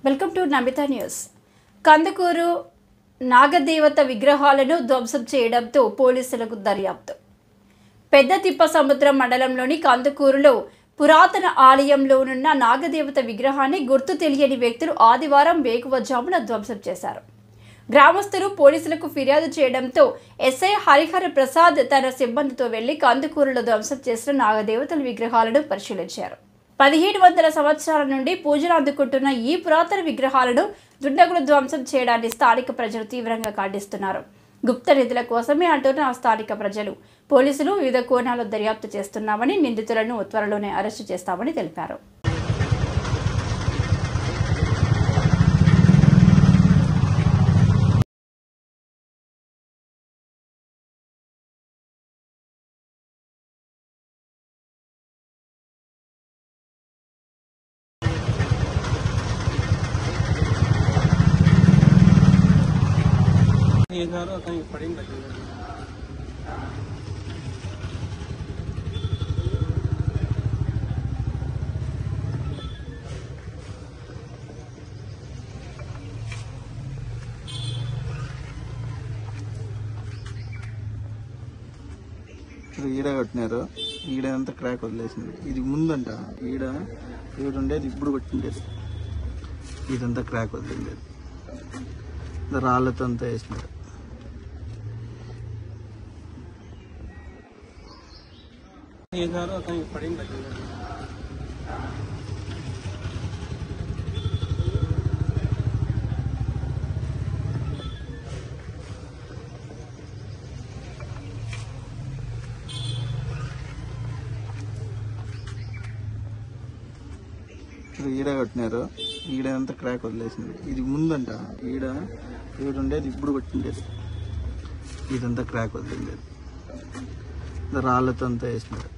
Welcome to Namitha news. Kandukur నాగదేవత విగ్రహాలను ధ్వంసం చేయడంతో పోలీసులకు దర్యాప్తు. పెద్ద తిప్పసముద్రం మండలంలోని కందుకూరులో పురాతన ఆలయంలోనున్న నాగదేవత విగ్రహాన్ని గుర్తు తెలియని వ్యక్తులు ఆదివారం వేకువజామున ధ్వంసం చేశారు. గ్రామస్తులు పోలీసులకు ఫిర్యాదు చేయడంతో ఎస్ఐ హరిహర ప్రసాద్ తన సిబ్బందితో వెళ్లి కందుకూరులో ధ్వంసం చేసిన నాగదేవతల విగ్రహాలను పరిశీలించారు. 1700 సంవత్సరాల నుండి పూజలు అందుకుంటున్న ఈ పురాతన విగ్రహాలను దుండగులు ధ్వంసం చేయడాన్ని స్థానిక ప్రజలు తీవ్రంగా ఖండిస్తున్నారు. గుప్త నిధుల కోసమే అంటున్న స్థానిక ప్రజలు. పోలీసులు వివిధ కోణాల్లో దర్యాప్తు చేస్తున్నామని, నిందితులను త్వరలోనే అరెస్టు చేస్తామని తెలిపారు. ఈడ కొట్టినారు. ఈడంతా క్రాక్ వదిలేసింది. ఇది ముందంట ఈడుండేది, ఇప్పుడు కొట్టిండేది. ఇదంతా క్రాక్ వదిలిండేది. రాళ్ళతో అంతా వేసినారు. ఈడ కొట్టినారు. ఈడంతా క్రాక్ వదిలేసింది. ఇది ముందంట ఈడుండేది, ఇప్పుడు కొట్టిండేది. ఇదంతా క్రాక్ వదిలిండేది. రాళ్ళతో అంతా వేసినారు.